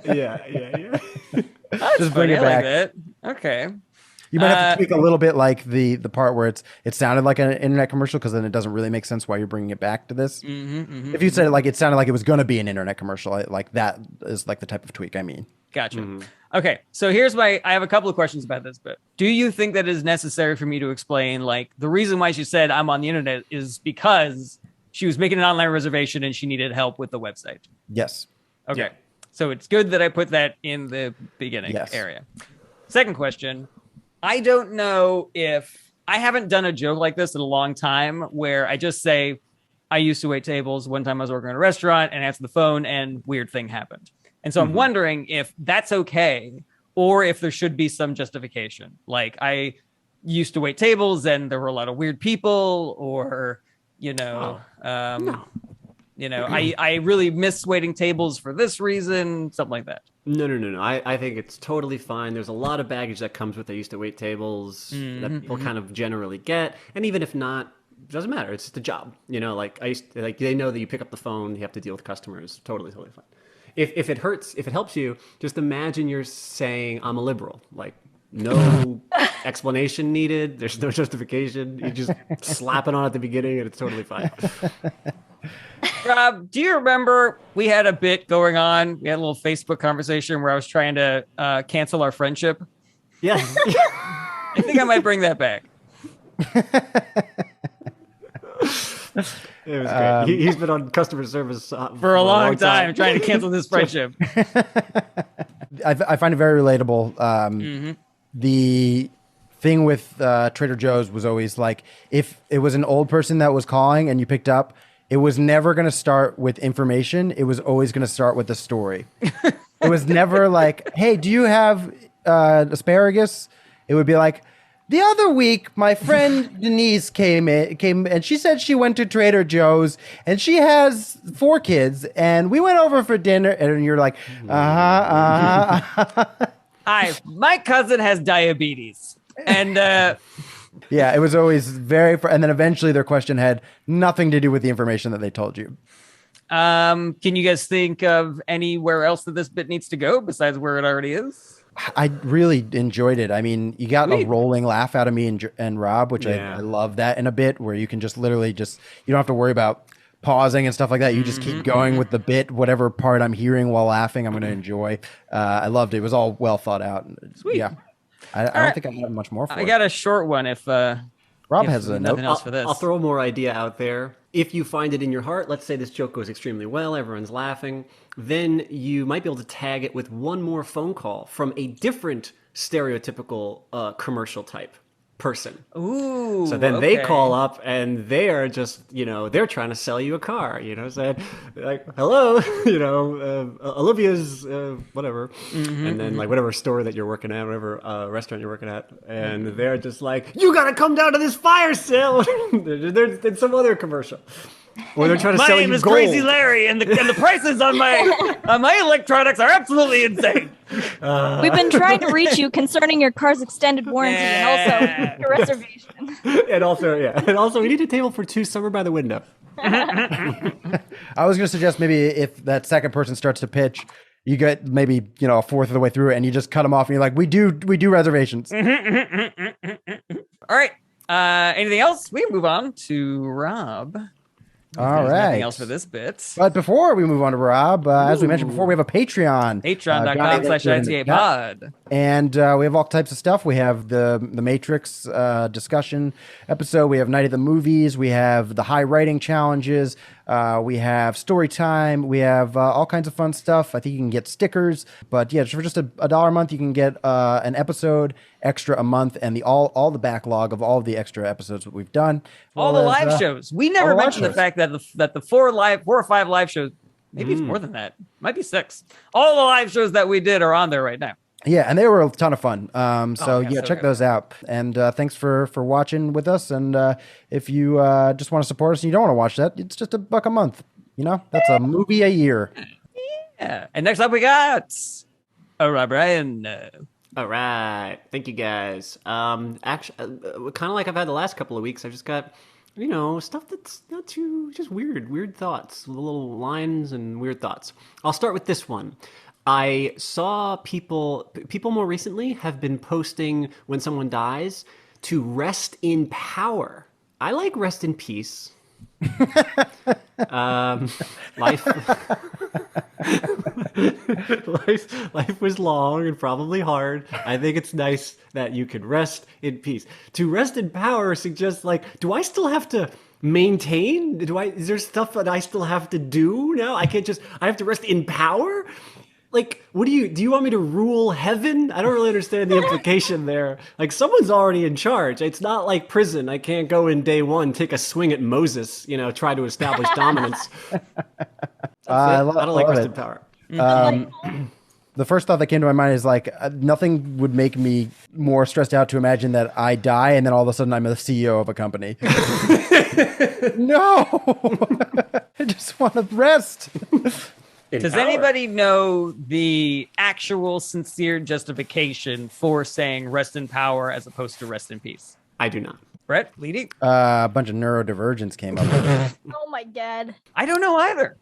Yeah. That's Just funny. bring it I like back. that. Okay. You might have to tweak a little bit, like the part where it sounded like an internet commercial, because then it doesn't really make sense why you're bringing it back to this. If you said it like it sounded like it was going to be an internet commercial, like that is like the type of tweak I mean. Gotcha. Okay, so I have a couple of questions about this, but do you think that it is necessary for me to explain, like, the reason why she said I'm on the internet is because she was making an online reservation and she needed help with the website? Yes. Okay. Yeah. So it's good that I put that in the beginning area. Second question. I don't know if I haven't done a joke like this in a long time where I just say, I used to wait tables. One time I was working at a restaurant and answered the phone and weird thing happened. And so I'm wondering if that's okay or if there should be some justification. Like, I used to wait tables and there were a lot of weird people, or, no. I really miss waiting tables for this reason, something like that. No. I think it's totally fine. There's a lot of baggage that comes with I used to wait tables that people kind of generally get. And even if not, it doesn't matter. It's just a job. Like they know that you pick up the phone, you have to deal with customers. Totally fine. If it helps you, just imagine you're saying I'm a liberal. Like, no explanation needed. There's no justification. You just slap it on at the beginning and it's totally fine. Rob, do you remember we had a bit going on? We had a little Facebook conversation where I was trying to cancel our friendship. Yeah. I think I might bring that back. It was great. He's been on customer service for a long time trying to cancel this friendship. I find it very relatable. The thing with Trader Joe's was always like, if it was an old person that was calling and you picked up, it was never going to start with information. It was always going to start with a story. It was never like, "Hey, do you have asparagus?" It would be like, "The other week, my friend Denise came and she said she went to Trader Joe's and she has 4 kids and we went over for dinner." And you're like, Hi, my cousin has diabetes. And yeah, it was always and then eventually their question had nothing to do with the information that they told you. can you guys think of anywhere else that this bit needs to go besides where it already is? I really enjoyed it. I mean, you got a rolling laugh out of me and Rob, which I love that in a bit where you can just literally you don't have to worry about pausing and stuff like that. You just keep going with the bit, whatever part I'm hearing while laughing, I'm going to enjoy. I loved it. It was all well thought out. Sweet. Yeah. I don't think I have much more for I it. got a short one if Rob has a nothing note. else for this. I'll throw more idea out there. If you find it in your heart, let's say this joke goes extremely well, everyone's laughing, then you might be able to tag it with one more phone call from a different stereotypical commercial type person. Ooh. So then they call up and they are just, they're trying to sell you a car, saying like, "Hello, Olivia's whatever." And then like whatever store that you're working at, whatever restaurant you're working at. And they're just like, "You got to come down to this fire sale." There's some other commercial. Or they're trying to My sell name you is gold. Crazy Larry, and the prices on my electronics are absolutely insane. We've been trying to reach you concerning your car's extended warranty and also your reservation. And also, we need a table for two somewhere by the window. I was going to suggest maybe if that second person starts to pitch, you get maybe a fourth of the way through it, and you just cut them off, and you're like, we do reservations. All right. Anything else? We can move on to Rob. All There's right. Nothing else for this bit. But before we move on to Rob, as we mentioned before, we have a Patreon. Patreon.com/ITAPod. And we have all types of stuff. We have the Matrix discussion episode. We have Night of the Movies. We have the high writing challenges. We have story time. We have all kinds of fun stuff. I think you can get stickers. But yeah, for just $1 a month, you can get an episode extra a month and all the backlog of all of the extra episodes that we've done. All the live shows. We never mentioned the fact that the 4 or 5 live shows, maybe it's more than that, might be 6. All the live shows that we did are on there right now. Yeah, and they were a ton of fun. So check good. those out. And thanks for watching with us. And if you just want to support us and you don't want to watch that, it's just $1 a month. That's a movie a year. Yeah. And next up we got Brian. All right. Thank you, guys. Actually, kind of like I've had the last couple of weeks, I've just got, stuff that's not too, just weird thoughts, little lines and weird thoughts. I'll start with this one. I saw people more recently have been posting when someone dies to rest in power. I like rest in peace. Life was long and probably hard. I think it's nice that you can rest in peace. To rest in power suggests, do I still have to maintain? Is there stuff that I still have to do now? I have to rest in power? What do you want me to rule heaven? I don't really understand the implication there. Someone's already in charge. It's not like prison. I can't go in day one, take a swing at Moses, try to establish dominance. I don't like rest in power. The first thought that came to my mind is nothing would make me more stressed out to imagine that I die and then all of a sudden I'm the CEO of a company. No, I just want to rest. Does anybody know the actual sincere justification for saying rest in power as opposed to rest in peace? I do not. Brett, Leedy? A bunch of neurodivergence came up with it. Oh my god. I don't know either.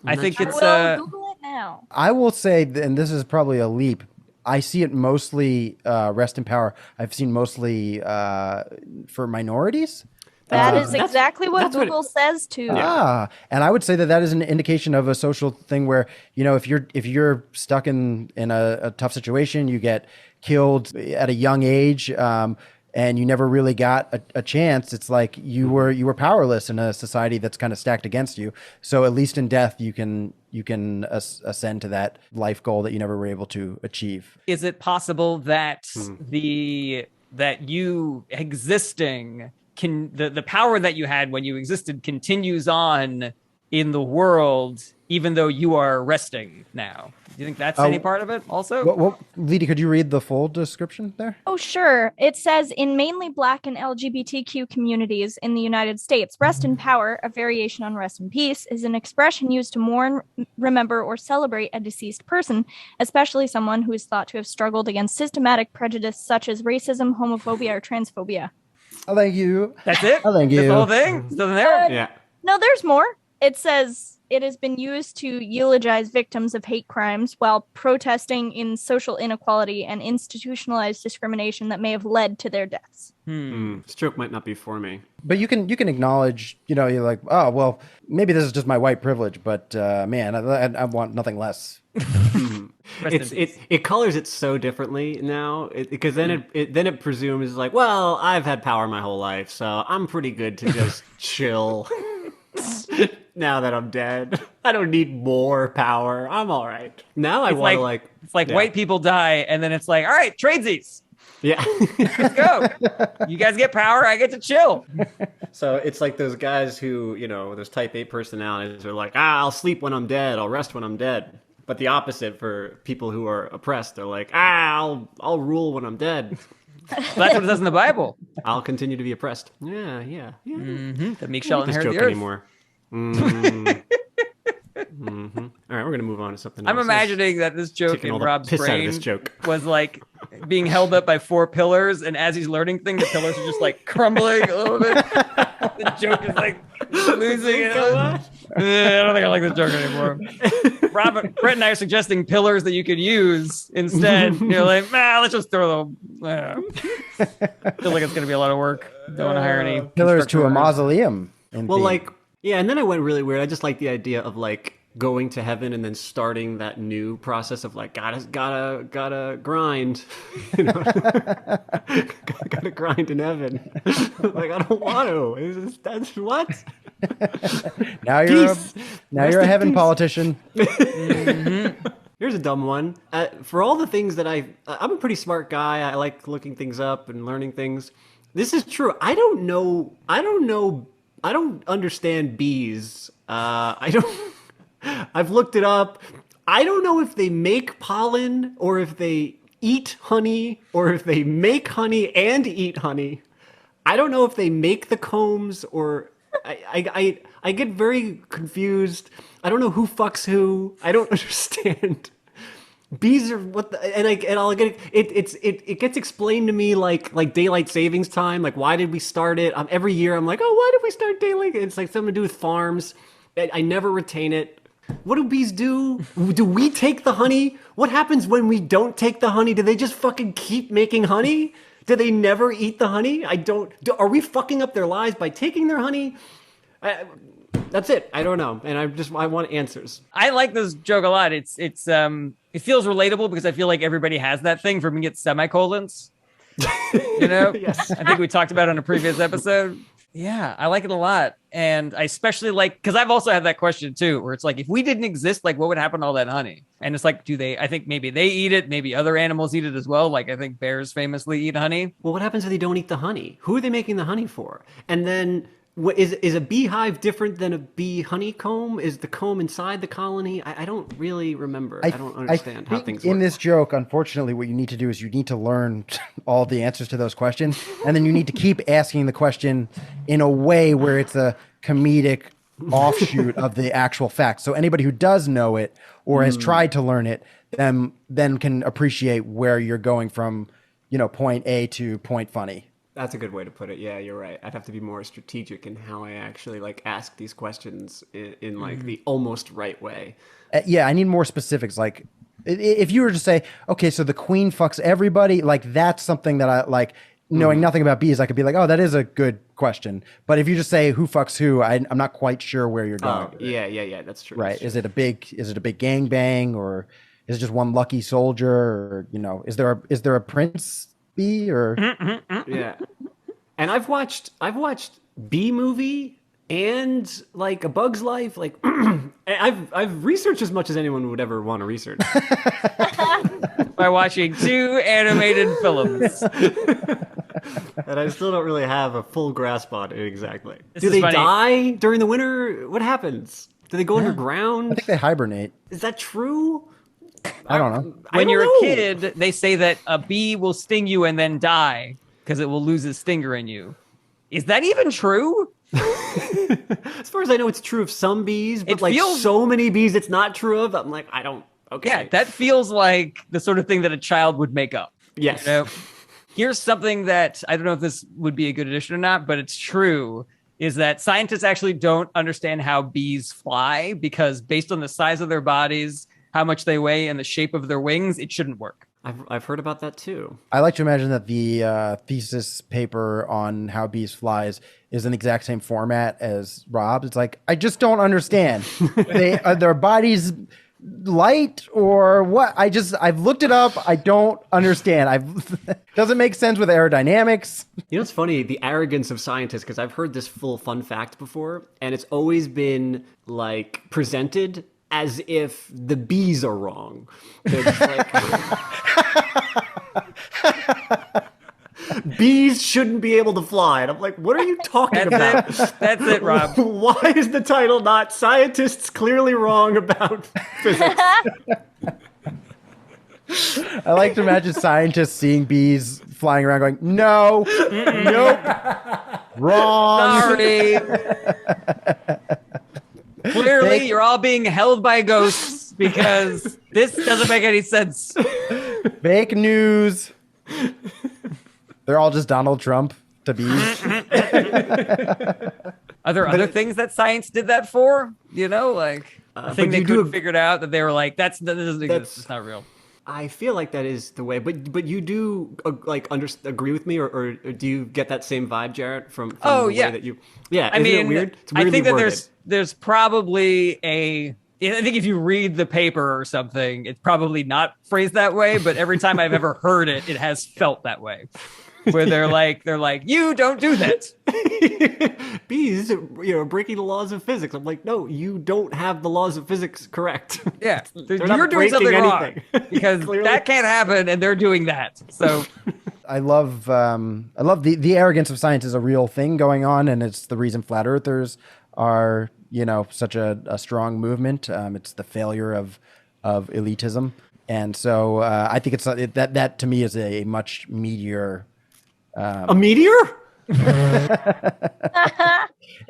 I think it's Google it now. I will say, and this is probably a leap, I see it mostly rest in power. I've seen mostly for minorities. That is exactly what Google says too. And I would say that is an indication of a social thing where, if you're stuck in a tough situation, you get killed at a young age, and you never really got a chance. It's like you were powerless in a society that's kind of stacked against you. So at least in death, you can ascend to that life goal that you never were able to achieve. Is it possible that that you existing the power that you had when you existed continues on in the world, even though you are resting now? Do you think that's any part of it also? Leedy, could you read the full description there? Oh, sure. It says, in mainly Black and LGBTQ communities in the United States, rest in power, a variation on rest in peace, is an expression used to mourn, remember, or celebrate a deceased person, especially someone who is thought to have struggled against systematic prejudice such as racism, homophobia, or transphobia. Oh, thank you. That's it? Oh, thank you. That's the whole thing? Still there? Yeah. No, there's more. It says it has been used to eulogize victims of hate crimes while protesting in social inequality and institutionalized discrimination that may have led to their deaths. Stroke might not be for me. But you can acknowledge, you're like, oh, well, maybe this is just my white privilege, but man, I want nothing less. It colors it so differently now because then it presumes well, I've had power my whole life, so I'm pretty good to just chill. Now that I'm dead, I don't need more power. I'm all right. Now I want to it's like white people die, and then it's like, all right, tradesies. Yeah. Let's go. You guys get power, I get to chill. So it's like those guys who, those type A personalities are like, I'll sleep when I'm dead, I'll rest when I'm dead. But the opposite for people who are oppressed, they're like, I'll rule when I'm dead. That's what it says in the Bible. I'll continue to be oppressed. Yeah. The meek I shall don't like this inherit joke the earth. anymore. Mm. All right, we're gonna move on to something else. I'm imagining that this joke Taking in all the Rob's piss out of brain this joke. was like being held up by 4 pillars, and as he's learning things, the pillars are just like crumbling a little bit. The joke is like losing it. I don't think I like this joke anymore. Brett and I are suggesting pillars that you could use instead. You're like, let's just throw them. I feel like it's going to be a lot of work. Don't want to hire any Pillars to a construction workers. mausoleum. Well, like, yeah, and then I went really weird. I just like the idea of like going to heaven and then starting that new process of like gotta grind, you know? gotta grind in heaven. Like I don't want to. That's what. Now you're Peace. a heaven peace. politician. Here's a dumb one. For all the things that I'm a pretty smart guy. I like looking things up and learning things. This is true. I don't know. I don't understand bees. I've looked it up. I don't know if they make pollen or if they eat honey or if they make honey and eat honey. I don't know if they make the combs or I get very confused. I don't know who fucks who. I don't understand. Bees are what the, and I'll get it gets explained to me like daylight savings time. Like why did we start it? Every year I'm like, oh, why did we start daylight? It's like something to do with farms. I never retain it. What do bees do? Do we take the honey? What happens when we don't take the honey? Do they just fucking keep making honey? Do they never eat the honey? Are we fucking up their lives by taking their honey? That's it. I don't know. And I want answers. I like this joke a lot. It feels relatable because I feel like everybody has that thing. For me, it's semicolons. You know? Yes. I think we talked about it on a previous episode. Yeah, I like it a lot. And I especially like, because I've also had that question too, where it's like, if we didn't exist, like what would happen to all that honey? And it's like, I think maybe they eat it, maybe other animals eat it as well. Like I think bears famously eat honey. Well, what happens if they don't eat the honey? Who are they making the honey for? And then is a beehive different than a bee honeycomb? Is the comb inside the colony? I don't really remember. I don't understand how things work. In this joke, unfortunately, what you need to do is you need to learn all the answers to those questions, and then you need to keep asking the question in a way where it's a comedic offshoot of the actual fact. So anybody who does know it or has tried to learn it, then can appreciate where you're going from, point A to point funny. That's a good way to put it. Yeah, you're right. I'd have to be more strategic in how I actually ask these questions in the almost right way. Yeah, I need more specifics. Like, if you were to say, okay, so the queen fucks everybody, like that's something that I like. Knowing nothing about bees, I could be like, oh, that is a good question. But if you just say who fucks who, I'm not quite sure where you're going. Oh, yeah, that's true. Right? That's true. Is it a big gang bang, or is it just one lucky soldier, or is there a prince bee, or Yeah. And I've watched Bee Movie and A Bug's Life. I've researched as much as anyone would ever want to research. By watching 2 animated films. And I still don't really have a full grasp on it exactly. This Do is they funny. die during the winter? What happens? Do they go I underground? think they hibernate. Is that true? I don't know. When don't you're know. a kid, they say that a bee will sting you and then die because it will lose its stinger in you. Is that even true? As far as I know, it's true of some bees, but It feels- so many bees it's not true of. I'm like, I don't. Okay. Yeah, that feels like the sort of thing that a child would make up. Yes. Here's something that I don't know if this would be a good addition or not, but it's true, is that scientists actually don't understand how bees fly because based on the size of their bodies, how much they weigh, and the shape of their wings, it shouldn't work. I've heard about that too. I like to imagine that the thesis paper on how bees flies is in the exact same format as Rob's. It's like, I just don't understand. Are their bodies light or what? I've looked it up. I don't understand. Doesn't make sense with aerodynamics. You know, it's funny, the arrogance of scientists, because I've heard this full fun fact before, and it's always been presented as if the bees are wrong. They're just bees shouldn't be able to fly. And I'm like, what are you talking about? That's it, Rob. Why is the title not Scientists Clearly Wrong About Physics? I like to imagine scientists seeing bees flying around going, no, nope, wrong. Sorry. Clearly, you're all being held by ghosts because this doesn't make any sense. Fake news. They're all just Donald Trump to bees. Are there other things that science did that for? You know, like a thing they couldn't figure out that they were like, that doesn't exist. It's not real. I feel like that is the way, but you do agree with me, or do you get that same vibe, Jarret, from the way that you? Yeah, isn't it weird? It's I think that worded. there's probably I think if you read the paper or something, it's probably not phrased that way, but every time I've ever heard it, it has felt that way. Where they're like, you don't do that. Bees, breaking the laws of physics. I'm like, no, you don't have the laws of physics correct. Yeah, you're doing something wrong because that can't happen, and they're doing that. So, I love the arrogance of science is a real thing going on, and it's the reason flat earthers are such a strong movement. It's the failure of elitism, and so I think it's that to me is a much meatier. A meteor?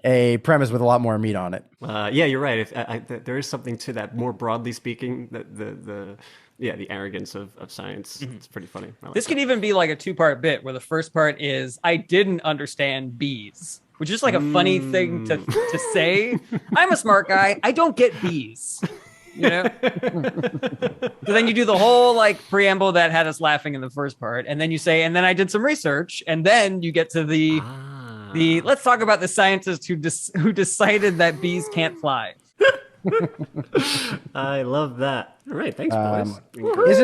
A premise with a lot more meat on it. Yeah, you're right. There is something to that. More broadly speaking, the arrogance of science. Mm-hmm. It's pretty funny. This could even be like a 2-part bit where the first part is I didn't understand bees, which is like a funny thing to say. I'm a smart guy. I don't get bees. So then you do the whole like preamble that had us laughing in the first part, and then you say, and then I did some research, and then you get to the let's talk about the scientist who decided that bees can't fly. I love that. All right, thanks, boys.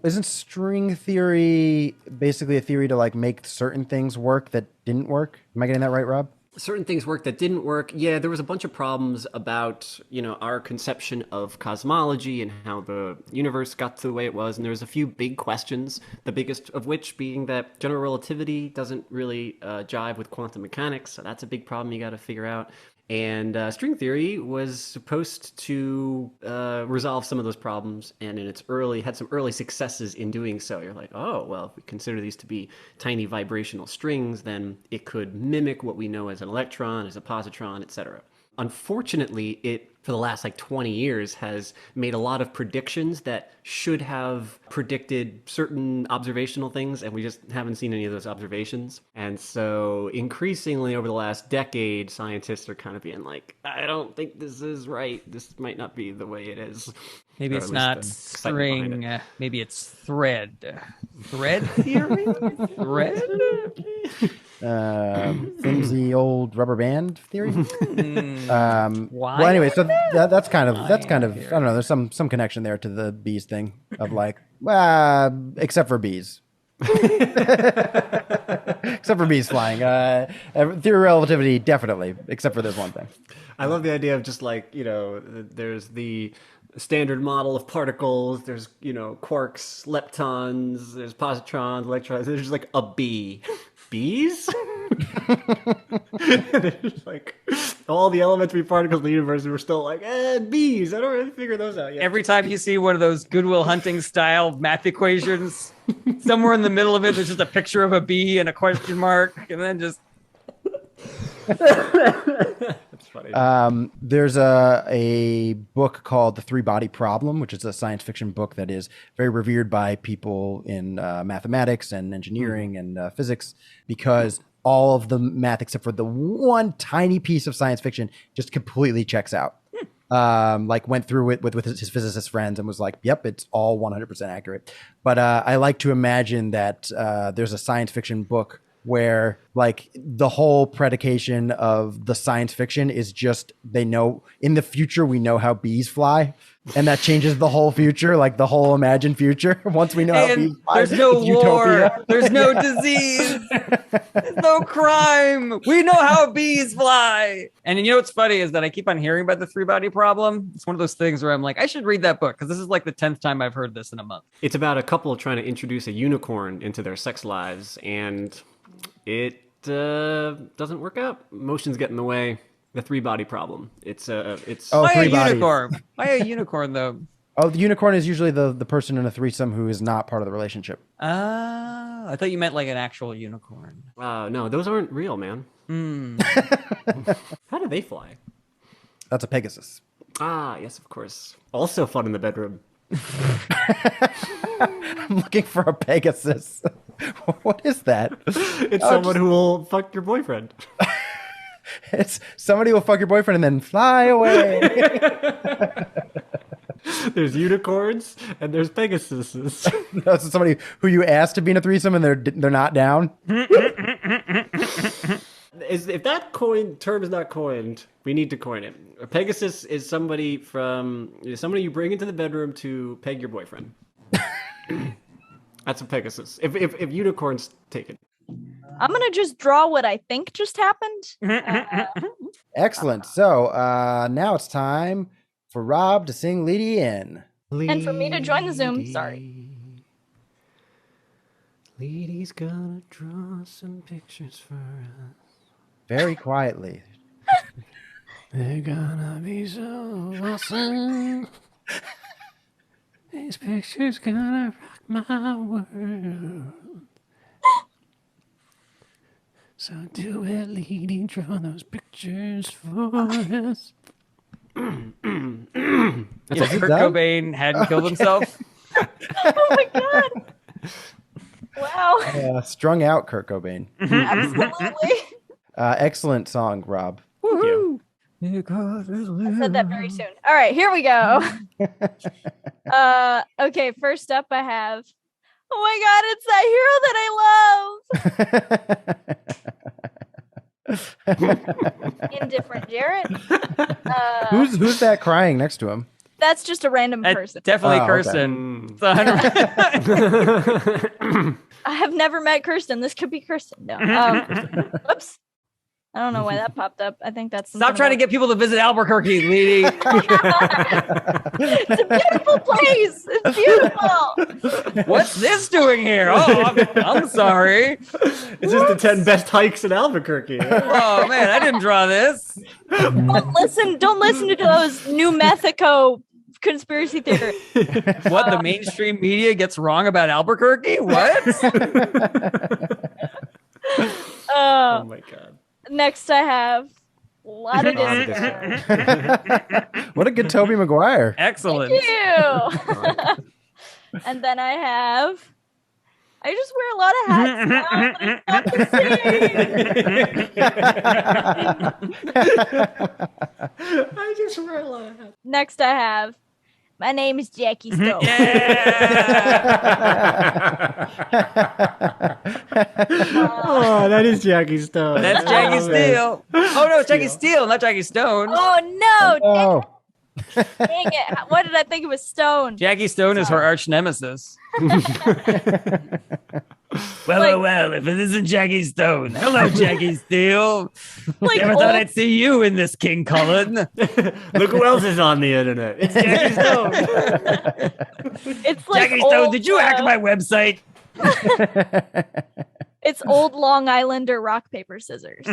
Isn't string theory basically a theory to like make certain things work that didn't work? Am I getting that right, Rob? Certain things worked that didn't work. Yeah, there was a bunch of problems about, our conception of cosmology and how the universe got to the way it was. And there was a few big questions, the biggest of which being that general relativity doesn't really jive with quantum mechanics. So that's a big problem you got to figure out. And string theory was supposed to resolve some of those problems, and had some early successes in doing so. You're like, oh, well, if we consider these to be tiny vibrational strings, then it could mimic what we know as an electron, as a positron, etc. Unfortunately, it, for the last 20 years, has made a lot of predictions that should have predicted certain observational things, and we just haven't seen any of those observations. And so increasingly over the last decade, scientists are kind of being like, I don't think this is right. This might not be the way it is. Maybe it's not string. Maybe it's thread. Thread theory? Thread? Flimsy old rubber band theory. Why? Well, anyway, so that's kind of I don't know. There's some connection there to the bees thing of like, except for bees. Except for bees flying. Theory of relativity, definitely, except for this one thing. I love the idea of just there's the standard model of particles, there's quarks, leptons, there's positrons, electrons, there's just like a bee. Bees? There's all the elementary particles in the universe, and we're still like, bees. I don't really figure those out yet. Every time you see one of those Good Will Hunting style math equations, somewhere in the middle of it, there's just a picture of a bee and a question mark, and then just. That's funny. There's a book called The Three-Body Problem, which is a science fiction book that is very revered by people in mathematics and engineering and physics, because all of the math except for the one tiny piece of science fiction just completely checks out. Went through it with his physicist friends and was like, yep, it's all 100% accurate. But I like to imagine that there's a science fiction book where the whole predication of the science fiction is just, they know in the future, we know how bees fly, and that changes the whole future, the whole imagined future. Once we know how bees fly, there's no war, there's no disease, there's no crime. We know how bees fly. And what's funny is that I keep on hearing about the three-body problem. It's one of those things where I'm like, I should read that book, because this is the 10th time I've heard this in a month. It's about a couple trying to introduce a unicorn into their sex lives, and it doesn't work out. Emotions get in the way. The three-body problem. Why a unicorn? Why a unicorn though? Oh, the unicorn is usually the person in a threesome who is not part of the relationship. I thought you meant like an actual unicorn. No, those aren't real, man. How do they fly? That's a Pegasus. Ah, yes, of course. Also fun in the bedroom. I'm looking for a Pegasus. What is that? It's someone who will fuck your boyfriend. It's somebody will fuck your boyfriend and then fly away. There's unicorns and there's Pegasuses. No, so somebody who you asked to be in a threesome and they're not down. If that term is not coined, we need to coin it. A Pegasus is somebody you bring into the bedroom to peg your boyfriend. That's a Pegasus. If unicorns take it. I'm gonna just draw what I think just happened. Excellent. So now it's time for Rob to sing Leedy in. And for me to join the Zoom. Sorry. Leedy's gonna draw some pictures for us. Very quietly. They're gonna be so awesome. These pictures gonna rock my world. So do it, Leedy, draw those pictures for us. If Kurt done? Cobain hadn't killed himself. Oh my god. Wow. Strung out Kurt Cobain. Absolutely. Excellent song, Rob. Woohoo! I said that very soon. All right, here we go. Okay, first up I have, oh my god, it's that hero that I love. Indifferent Jarret. Who's that crying next to him? That's just a random person. Definitely Oh, Kirsten. okay. It's 100%. I have never met Kirsten. This could be Kirsten. No. Whoops. I don't know why that popped up. I think that's Stop trying to get people to visit Albuquerque, Leedy. It's a beautiful place. It's beautiful. What's this doing here? Oh, I'm sorry. It's just the 10 best hikes in Albuquerque. Oh man, I didn't draw this. Don't listen to those New Mexico conspiracy theories. What the mainstream media gets wrong about Albuquerque? What? Oh my god. Next, I have a lot of Lot of Disney. What a good Tobey Maguire. Excellent. Thank you. And then I just wear a lot of hats now, but it's not the same. I just wear a lot of hats. Next, I have, my name is Jackie Stone. Oh, that is Jackie Stone. That's Jackie Steele. Oh no, it's Jackie Steele, not Jackie Stone. Oh no! Oh, Dang it! Why did I think it was Stone? Jackie Stone is her arch nemesis. Well, if it isn't Jackie Stone. Hello, Jackie Steele. Like Never thought I'd see you in this King Cullen. Look who else is on the internet. It's Jackie Stone. It's like Jackie Stone, old, did you hack my website? It's old Long Islander rock paper scissors.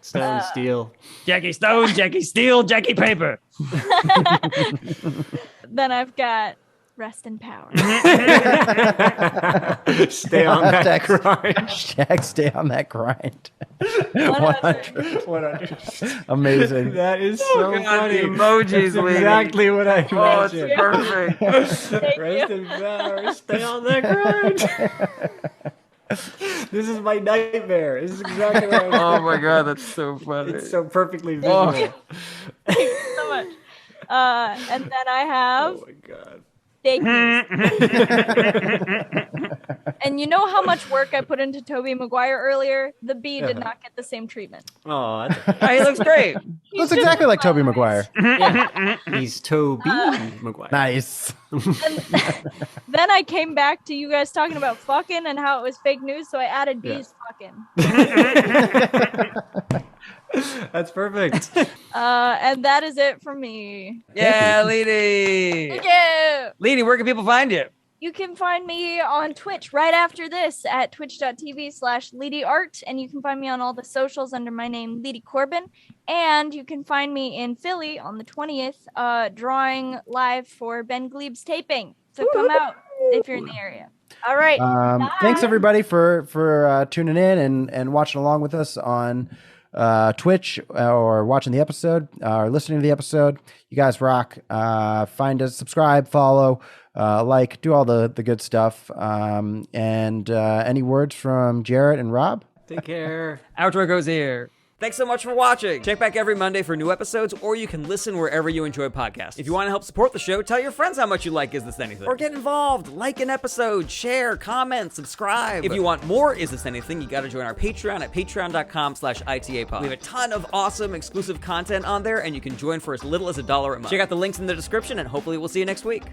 Stone Steel. Jackie Stone, Jackie Steele, Jackie Paper. Then I've got Rest in Power. Stay on that Hashtag- grind. Jack, stay on that grind. 100. 100. Amazing. That is so God, funny. the emojis, That's Leedy. exactly what I Oh, it's imagined. perfect. Thank Rest you. in power. Stay on that grind. This is my nightmare. This is exactly what I was Oh my God, that's so funny. It's so perfectly visual. Thank you so much. And then I have Oh my god. Thank you. And you know how much work I put into Tobey Maguire earlier? The bee did not get the same treatment. Oh, that's Oh, he looks great. Looks exactly like Tobey Maguire. he's Toby Maguire. Nice. Then I came back to you guys talking about fucking and how it was fake news, so I added bees fucking. That's perfect. And that is it for me. Yeah, Leedy. Thank you. Leedy, where can people find you? You can find me on Twitch right after this at twitch.tv/LeedyArt. And you can find me on all the socials under my name, Leedy Corbin. And you can find me in Philly on the 20th, drawing live for Ben Glebe's taping. So come out if you're in the area. All right. Thanks everybody for tuning in and watching along with us on Twitch or watching the episode or listening to the episode. You guys rock. Find us, subscribe, follow, like, do all the good stuff. And any words from Jarret and Rob? Take care. Outro goes here. Thanks so much for watching. Check back every Monday for new episodes, or you can listen wherever you enjoy podcasts. If you want to help support the show, tell your friends how much you like Is This Anything? Or get involved, like an episode, share, comment, subscribe. If you want more Is This Anything, you gotta join our Patreon at patreon.com/ITAPod. We have a ton of awesome exclusive content on there, and you can join for as little as $1 a month. Check out the links in the description, and hopefully we'll see you next week.